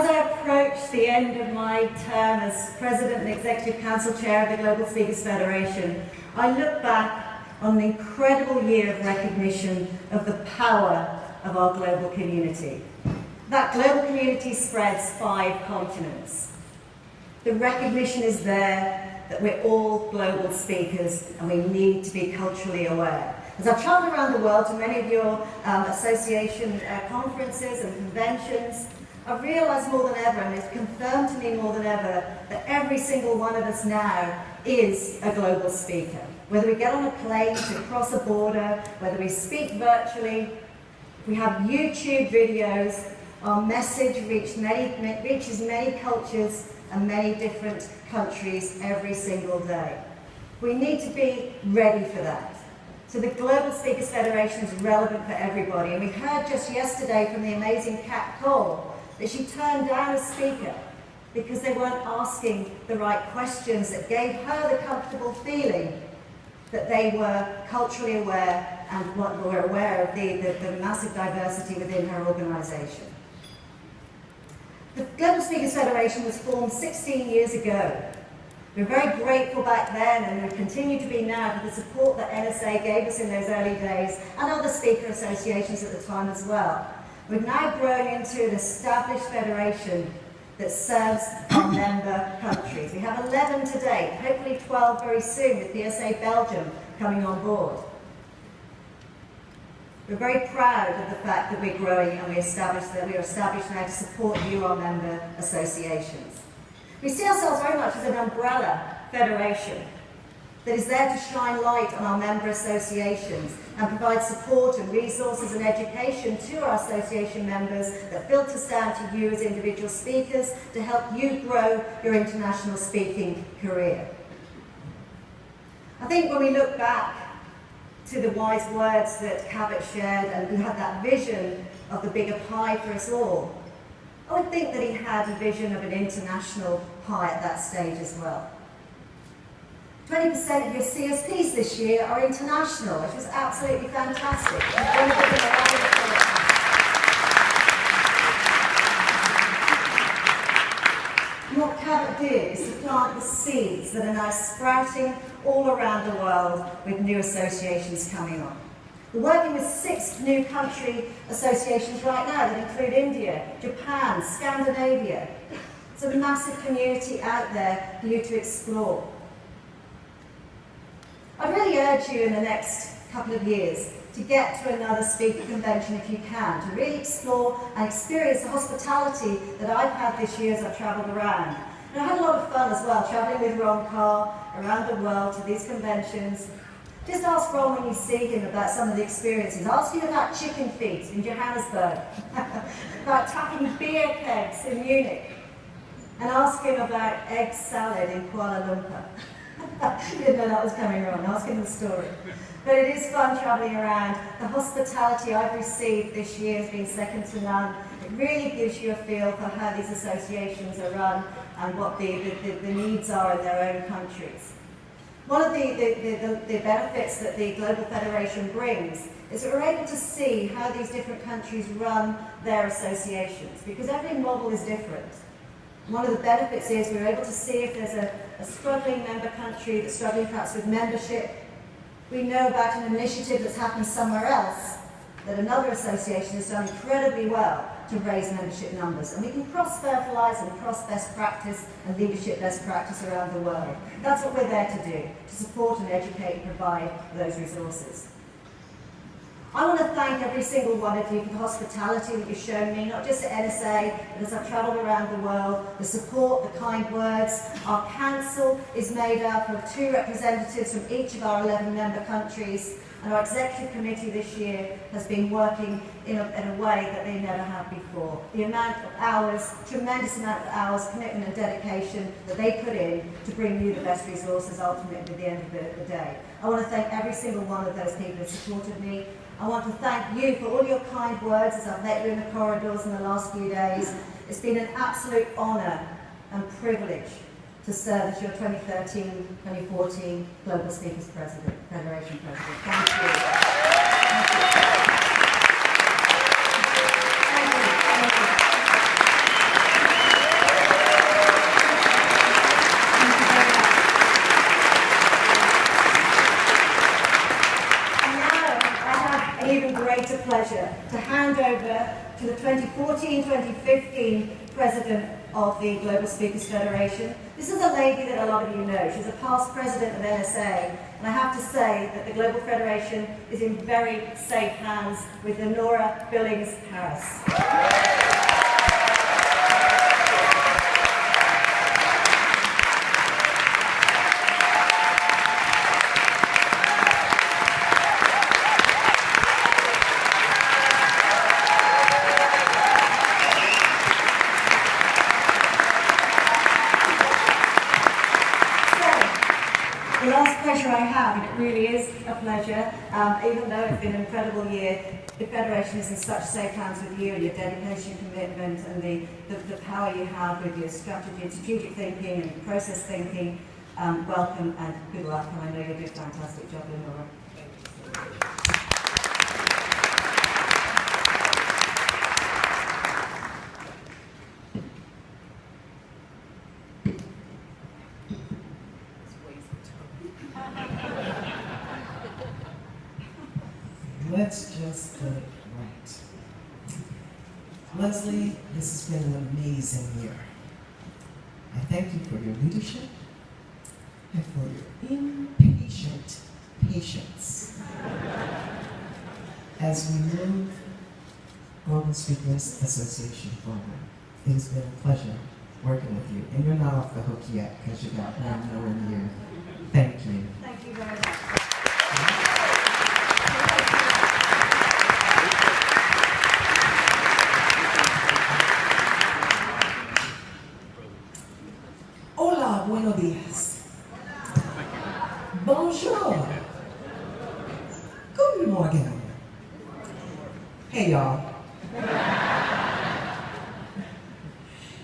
As I approach the end of my term as President and Executive Council Chair of the Global Speakers Federation, I look back on an incredible year of recognition of the power of our global community. That global community spreads 5 continents. The recognition is there that we're all global speakers and we need to be culturally aware. As I've travelled around the world to many of your association conferences and conventions, I've realised more than ever, and it's confirmed to me more than ever, that every single one of us now is a global speaker. Whether we get on a plane to cross a border, whether we speak virtually, we have YouTube videos, our message reaches many cultures and many different countries every single day. We need to be ready for that. So the Global Speakers Federation is relevant for everybody, and we heard just yesterday from the amazing Kat Cole that she turned down a speaker because they weren't asking the right questions that gave her the comfortable feeling that they were culturally aware and were aware of the massive diversity within her organisation. The Global Speakers Federation was formed 16 years ago. We're very grateful back then, and we continue to be now, for the support that NSA gave us in those early days, and other speaker associations at the time as well. We've now grown into an established federation that serves our member countries. We have 11 to date, hopefully 12 very soon, with PSA Belgium coming on board. We're very proud of the fact that we're growing and we are established now to support you, our member associations. We see ourselves very much as an umbrella federation that is there to shine light on our member associations and provide support and resources and education to our association members that filters down to you as individual speakers to help you grow your international speaking career. I think when we look back to the wise words that Cabot shared, and we had that vision of the bigger pie for us all, I would think that he had a vision of an international pie at that stage as well. 20% of your CSPs this year are international, which was absolutely fantastic. And what Cabot did is to plant the seeds that are now sprouting all around the world with new associations coming on. We're working with 6 new country associations right now that include India, Japan, Scandinavia. It's a massive community out there for you to explore. I really urge you in the next couple of years to get to another speaker convention if you can, to really explore and experience the hospitality that I've had this year as I've travelled around. And I had a lot of fun as well, travelling with Ron Carr around the world to these conventions. Just ask Ron when you see him about some of the experiences. Ask him about chicken feet in Johannesburg, about tapping beer kegs in Munich, and ask him about egg salad in Kuala Lumpur. You didn't know that was coming wrong. Ask him the story. But it is fun travelling around. The hospitality I've received this year has been second to none. It really gives you a feel for how these associations are run and what the needs are in their own countries. One of the benefits that the Global Federation brings is that we're able to see how these different countries run their associations, because every model is different. One of the benefits is we're able to see if there's a struggling member country that's struggling perhaps with membership. We know about an initiative that's happened somewhere else that another association has done incredibly well to raise membership numbers. And we can cross-fertilise and cross-best practice and leadership best practice around the world. That's what we're there to do, to support and educate and provide those resources. I want to thank every single one of you for the hospitality that you've shown me, not just at NSA, but as I've travelled around the world, the support, the kind words. Our council is made up of 2 representatives from each of our 11 member countries, and our executive committee this year has been working in a way that they never have before. The amount of hours, tremendous amount of hours, commitment and dedication that they put in to bring you the best resources ultimately at the end of the day. I want to thank every single one of those people who supported me. I want to thank you for all your kind words as I've met you in the corridors in the last few days. It's been an absolute honour and privilege to serve as your 2013-2014 Global Speakers Federation President. Thank you. pleasure to hand over to the 2014-2015 President of the Global Speakers Federation. This is a lady that a lot of you know. She's a past president of NSA, and I have to say that the Global Federation is in very safe hands with Honora Billings-Harris. The last pleasure I have, and it really is a pleasure, even though it's been an incredible year, the Federation is in such safe hands with you and your dedication, commitment, and the power you have with your strategy and strategic thinking and process thinking. Welcome and good luck, and I know you'll do a fantastic job, Lenora. Let's just get it right. Lesley, this has been an amazing year. I thank you for your leadership and for your impatient patience as we move Global Speakers Association forward. It has been a pleasure working with you, and you're not off the hook yet because you got 1 more year. Thank you. Thank you very much. Hola, buenos días. Bonjour. Guten Morgen. Hey, y'all.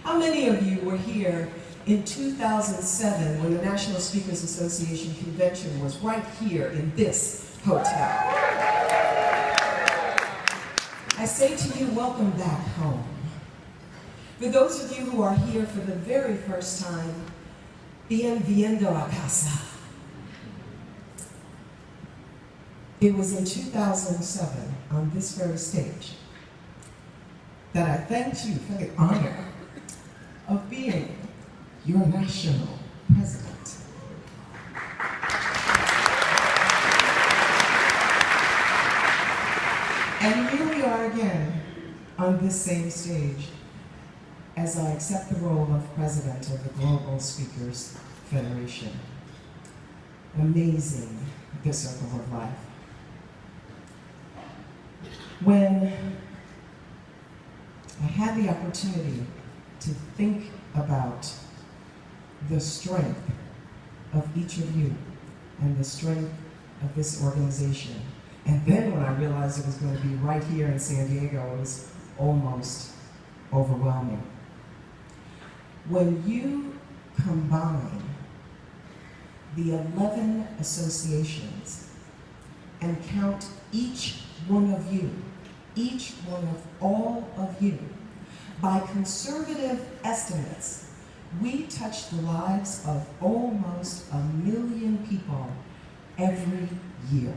How many of you were here in 2007 when the National Speakers Association convention was right here in this hotel? I say to you, welcome back home. For those of you who are here for the very first time, bienvenido a casa. It was in 2007, on this very stage, that I thanked you for the honor of being your national president. And here we are again on this same stage as I accept the role of president of the Global Speakers Federation. Amazing, the circle of life. When I had the opportunity to think about the strength of each of you and the strength of this organization, and then when I realized it was going to be right here in San Diego, it was almost overwhelming. When you combine the 11 associations and count each one of you, each one of all of you, by conservative estimates, we touch the lives of almost 1 million people every year.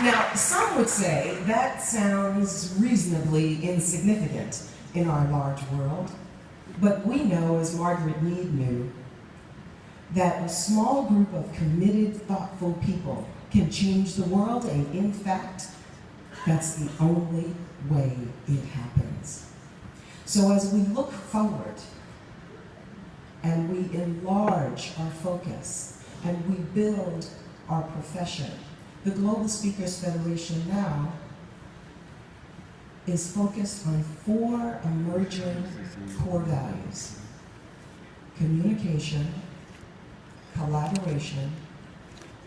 Now, some would say that sounds reasonably insignificant in our large world, but we know, as Margaret Mead knew, that a small group of committed, thoughtful people can change the world, and in fact, that's the only way it happens. So as we look forward, and we enlarge our focus, and we build our profession, the Global Speakers Federation now is focused on 4 emerging core values: communication, collaboration,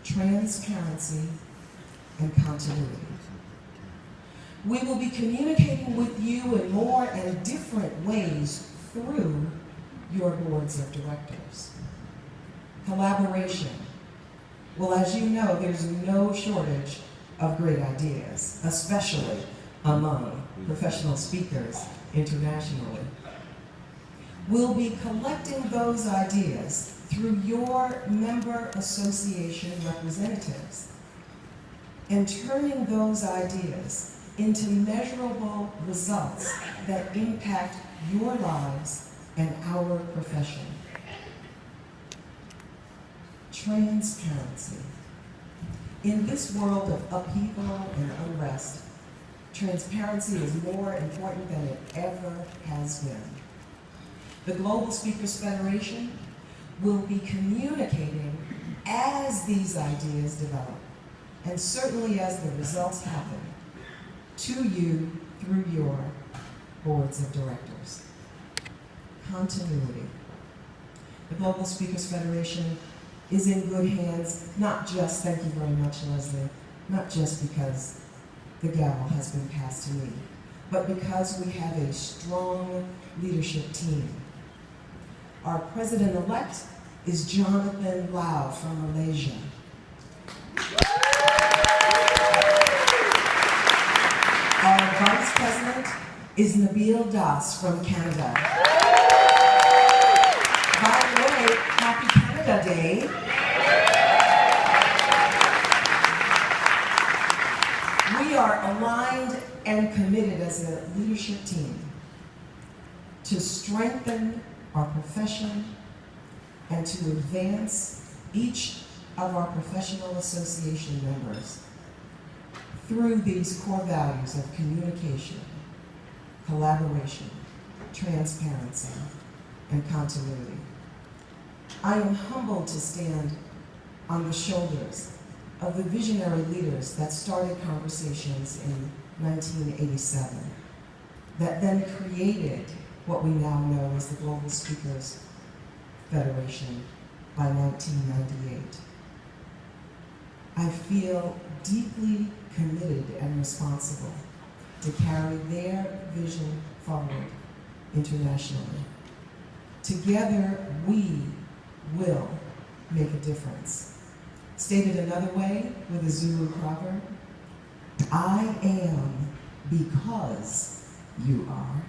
transparency, and continuity. We will be communicating with you in more and different ways through your boards of directors. Collaboration. Well, as you know, there's no shortage of great ideas, especially among professional speakers internationally. will be collecting those ideas through your member association representatives and turning those ideas into measurable results that impact your lives and our profession. Transparency. In this world of upheaval and unrest, transparency is more important than it ever has been. The Global Speakers Federation will be communicating as these ideas develop, and certainly as the results happen, to you through your boards of directors. Continuity. The Global Speakers Federation is in good hands, not just, thank you very much, Lesley, not just because the gavel has been passed to me, but because we have a strong leadership team. Our president-elect is Jonathan Lau from Malaysia. Our vice president is Nabil Das from Canada. By the way, happy Canada Day. We are aligned and committed as a leadership team to strengthen our profession and to advance each of our professional association members through these core values of communication, collaboration, transparency, and continuity. I am humbled to stand on the shoulders of the visionary leaders that started conversations in 1987, that then created what we now know as the Global Speakers Federation by 1998. I feel deeply committed and responsible to carry their vision forward internationally. Together, we will make a difference. Stated another way with a Zulu proverb, I am because you are.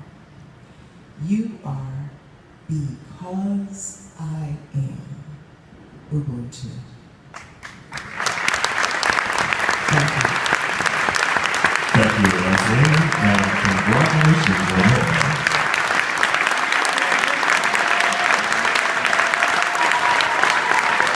You are because I am. Ubuntu. Thank you, Lesley, and congratulations.